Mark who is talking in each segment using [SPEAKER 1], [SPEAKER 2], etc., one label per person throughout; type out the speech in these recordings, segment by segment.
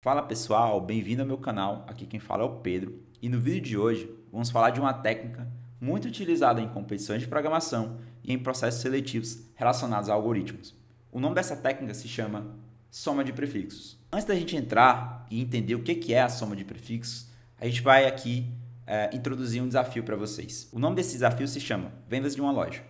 [SPEAKER 1] Fala pessoal, bem-vindo ao meu canal, aqui quem fala é o Pedro e no vídeo de hoje vamos falar de uma técnica muito utilizada em competições de programação e em processos seletivos relacionados a algoritmos. O nome dessa técnica se chama soma de prefixos. Antes da gente entrar e entender o que é a soma de prefixos, a gente vai aqui introduzir um desafio para vocês. O nome desse desafio se chama vendas de uma loja.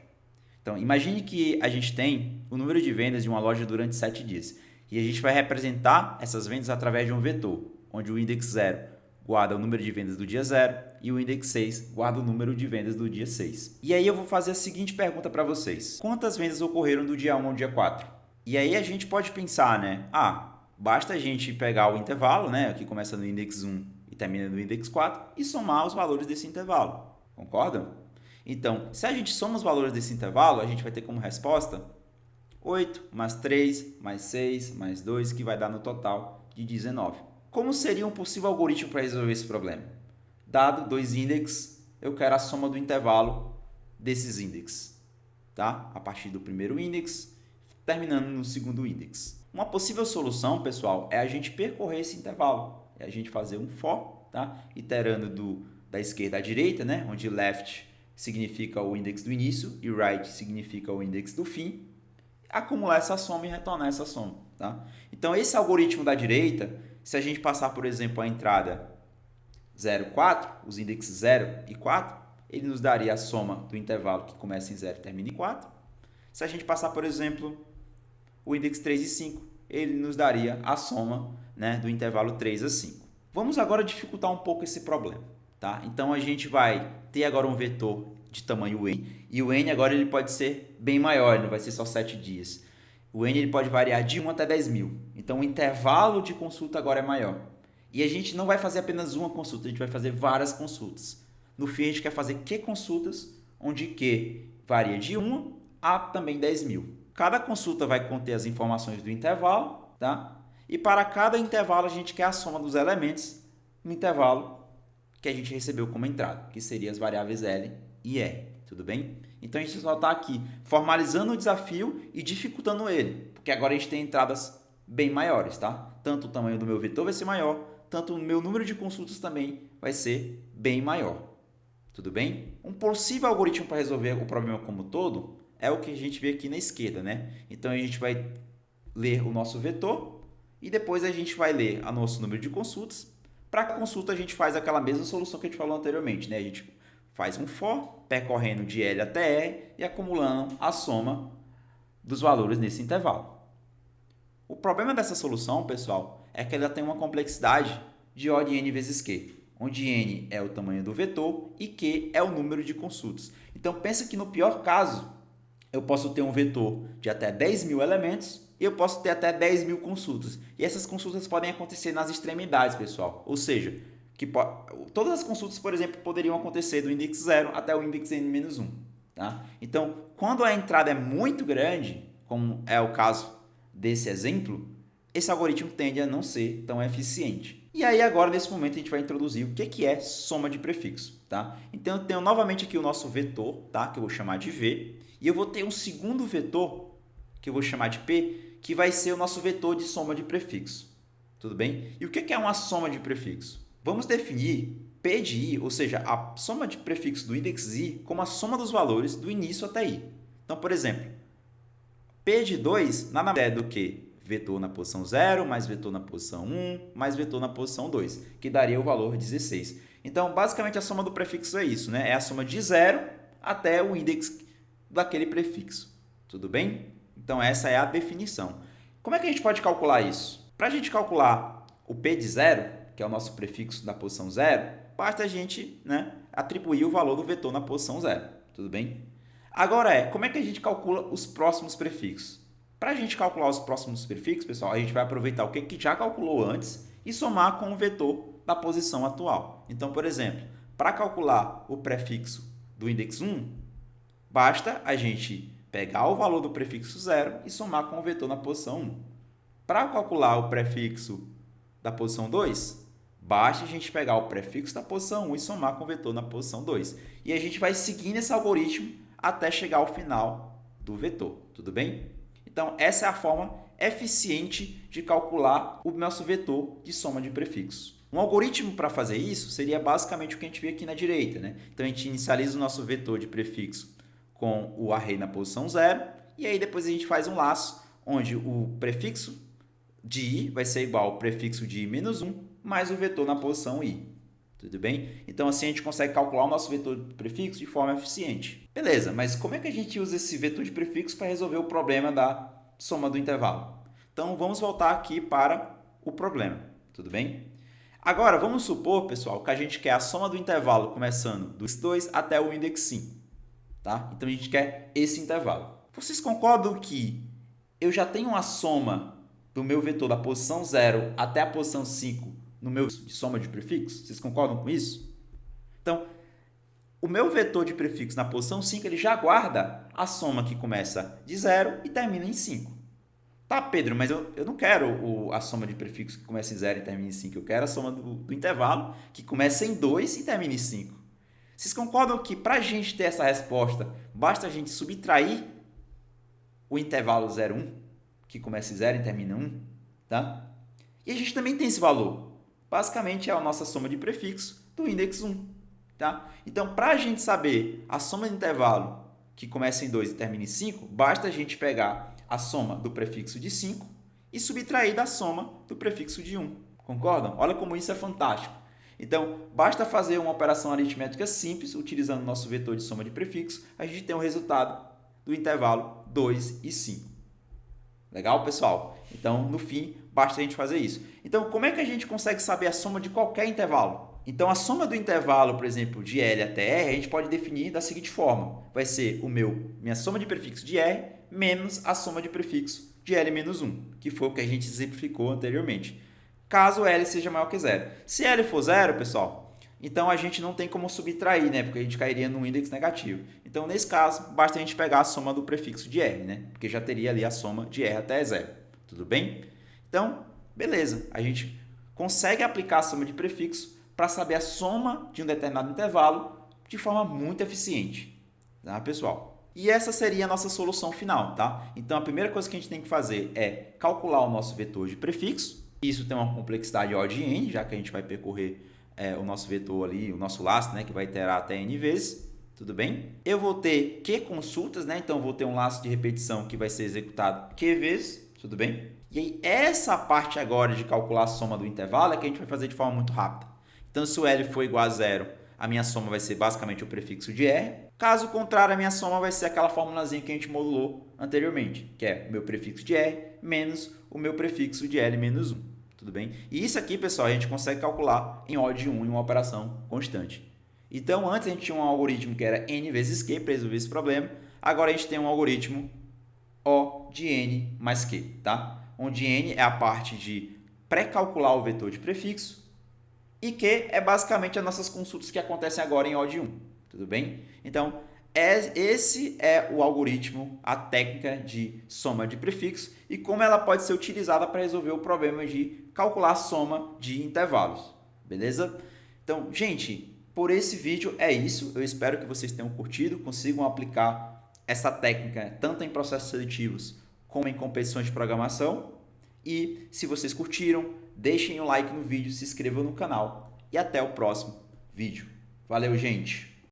[SPEAKER 1] Então, imagine que a gente tem o número de vendas de uma loja durante 7 dias. E a gente vai representar essas vendas através de um vetor, onde o index 0 guarda o número de vendas do dia 0 e o index 6 guarda o número de vendas do dia 6. E aí eu vou fazer a seguinte pergunta para vocês. Quantas vendas ocorreram do dia 1 ao dia 4? E aí a gente pode pensar, né? Basta a gente pegar o intervalo, né? Que começa no index 1 e termina no index 4 e somar os valores desse intervalo. Concordam? Então, se a gente soma os valores desse intervalo, a gente vai ter como resposta 8 mais 3 mais 6 mais 2, que vai dar no total de 19. Como seria um possível algoritmo para resolver esse problema? Dado dois índices, eu quero a soma do intervalo desses índices, tá? A partir do primeiro índice, terminando no segundo índice. Uma possível solução, pessoal, é a gente percorrer esse intervalo. É a gente fazer um for, tá? Iterando da esquerda à direita, né? Onde left significa o índice do início e right significa o índice do fim. Acumular essa soma e retornar essa soma. Tá? Então, esse algoritmo da direita, se a gente passar, por exemplo, a entrada 0, 4, os índices 0 e 4, ele nos daria a soma do intervalo que começa em 0 e termina em 4. Se a gente passar, por exemplo, o índice 3 e 5, ele nos daria a soma, né, do intervalo 3 a 5. Vamos agora dificultar um pouco esse problema. Tá? Então, a gente vai ter agora um vetor de tamanho n, e o n agora ele pode ser bem maior, ele não vai ser só 7 dias. O n ele pode variar de 1 até 10.000, então o intervalo de consulta agora é maior. E a gente não vai fazer apenas uma consulta, a gente vai fazer várias consultas. No fim, a gente quer fazer Q consultas, onde Q varia de 1 a também 10.000. Cada consulta vai conter as informações do intervalo, tá? E para cada intervalo a gente quer a soma dos elementos no intervalo que a gente recebeu como entrada, que seriam as variáveis L e R, tudo bem? Então, a gente só está aqui formalizando o desafio e dificultando ele, porque agora a gente tem entradas bem maiores, tá? Tanto o tamanho do meu vetor vai ser maior, tanto o meu número de consultas também vai ser bem maior, tudo bem? Um possível algoritmo para resolver o problema como todo é o que a gente vê aqui na esquerda, né? Então, a gente vai ler o nosso vetor e depois a gente vai ler o nosso número de consultas. Para a consulta, a gente faz aquela mesma solução que a gente falou anteriormente, né? A gente faz um for, percorrendo de L até R e acumulando a soma dos valores nesse intervalo. O problema dessa solução, pessoal, é que ela tem uma complexidade de O de n vezes Q, onde n é o tamanho do vetor e Q é o número de consultas. Então, pensa que no pior caso, eu posso ter um vetor de até 10.000 elementos e eu posso ter até 10.000 consultas. E essas consultas podem acontecer nas extremidades, pessoal. Ou seja, todas as consultas, por exemplo, poderiam acontecer do index 0 até o index n-1. Tá? Então, quando a entrada é muito grande, como é o caso desse exemplo, esse algoritmo tende a não ser tão eficiente. E aí, agora, nesse momento, a gente vai introduzir o que é soma de prefixo. Tá? Então, eu tenho novamente aqui o nosso vetor, tá? Que eu vou chamar de V, e eu vou ter um segundo vetor, que eu vou chamar de P, que vai ser o nosso vetor de soma de prefixo. Tudo bem? E o que é uma soma de prefixo? Vamos definir P de i, ou seja, a soma de prefixo do index i, como a soma dos valores do início até i. Então, por exemplo, P de 2 nada mais é do que vetor na posição 0, mais vetor na posição 1, mais vetor na posição 2, que daria o valor 16. Então, basicamente, a soma do prefixo é isso, né? É a soma de 0 até o index daquele prefixo. Tudo bem? Então, essa é a definição. Como é que a gente pode calcular isso? Para a gente calcular o P de 0, que é o nosso prefixo da posição 0, basta a gente, né, atribuir o valor do vetor na posição 0. Tudo bem? Agora, como é que a gente calcula os próximos prefixos? Para a gente calcular os próximos prefixos, pessoal, a gente vai aproveitar o que já calculou antes e somar com o vetor da posição atual. Então, por exemplo, para calcular o prefixo do index 1, basta a gente pegar o valor do prefixo 0 e somar com o vetor na posição 1. Para calcular o prefixo da posição 2, basta a gente pegar o prefixo da posição 1 e somar com o vetor na posição 2. E a gente vai seguindo esse algoritmo até chegar ao final do vetor. Tudo bem? Então, essa é a forma eficiente de calcular o nosso vetor de soma de prefixos. Um algoritmo para fazer isso seria basicamente o que a gente vê aqui na direita, né? Então, a gente inicializa o nosso vetor de prefixo com o array na posição 0, e aí depois a gente faz um laço onde o prefixo de i vai ser igual ao prefixo de i menos 1 mais o vetor na posição i. Tudo bem? Então, assim a gente consegue calcular o nosso vetor de prefixo de forma eficiente. Beleza, mas como é que a gente usa esse vetor de prefixo para resolver o problema da soma do intervalo? Então, vamos voltar aqui para o problema. Tudo bem? Agora, vamos supor, pessoal, que a gente quer a soma do intervalo começando do index 2 até o index 5. Tá? Então, a gente quer esse intervalo. Vocês concordam que eu já tenho uma soma do meu vetor da posição 0 até a posição 5 no meu de soma de prefixos? Vocês concordam com isso? Então, o meu vetor de prefixo na posição 5 ele já guarda a soma que começa de 0 e termina em 5. Tá, Pedro, mas eu não quero a soma de prefixo que começa em 0 e termina em 5. Eu quero a soma do intervalo que começa em 2 e termina em 5. Vocês concordam que para a gente ter essa resposta, basta a gente subtrair o intervalo 0, 1, que começa em 0 e termina em 1, tá? E a gente também tem esse valor. Basicamente, é a nossa soma de prefixo do index 1, tá? Então, para a gente saber a soma de intervalo que começa em 2 e termina em 5, basta a gente pegar a soma do prefixo de 5 e subtrair da soma do prefixo de 1. Concordam? Olha como isso é fantástico. Então, basta fazer uma operação aritmética simples, utilizando o nosso vetor de soma de prefixo, a gente tem o resultado do intervalo 2 e 5. Legal, pessoal? Então, no fim, basta a gente fazer isso. Então, como é que a gente consegue saber a soma de qualquer intervalo? Então, a soma do intervalo, por exemplo, de L até R, a gente pode definir da seguinte forma. Vai ser minha soma de prefixo de R menos a soma de prefixo de L menos 1, que foi o que a gente exemplificou anteriormente. Caso L seja maior que 0. Se L for 0, pessoal, então a gente não tem como subtrair, né? Porque a gente cairia num índex negativo. Então, nesse caso, basta a gente pegar a soma do prefixo de R, né? Porque já teria ali a soma de R até 0. Tudo bem? Então, beleza. A gente consegue aplicar a soma de prefixo para saber a soma de um determinado intervalo de forma muito eficiente. Tá, pessoal? E essa seria a nossa solução final, tá? Então, a primeira coisa que a gente tem que fazer é calcular o nosso vetor de prefixo. Isso tem uma complexidade O de n, já que a gente vai percorrer o nosso vetor ali, o nosso laço, né, que vai iterar até n vezes. Tudo bem? Eu vou ter Q consultas, né? Então, vou ter um laço de repetição que vai ser executado Q vezes. Tudo bem? E aí, essa parte agora de calcular a soma do intervalo é que a gente vai fazer de forma muito rápida. Então, se o L for igual a 0, a minha soma vai ser basicamente o prefixo de R. Caso contrário, a minha soma vai ser aquela formulazinha que a gente modulou anteriormente, que é o meu prefixo de R menos o meu prefixo de L menos 1. Tudo bem? E isso aqui, pessoal, a gente consegue calcular em O de 1 em uma operação constante. Então, antes a gente tinha um algoritmo que era N vezes Q para resolver esse problema. Agora a gente tem um algoritmo O de N mais Q, tá? Onde N é a parte de pré-calcular o vetor de prefixo e Q é basicamente as nossas consultas que acontecem agora em O de 1. Tudo bem? Então, esse é o algoritmo, a técnica de soma de prefixo e como ela pode ser utilizada para resolver o problema de calcular a soma de intervalos. Beleza? Então, gente, por esse vídeo é isso. Eu espero que vocês tenham curtido, consigam aplicar essa técnica tanto em processos seletivos como em competições de programação. E se vocês curtiram, deixem um like no vídeo, se inscrevam no canal e até o próximo vídeo. Valeu, gente!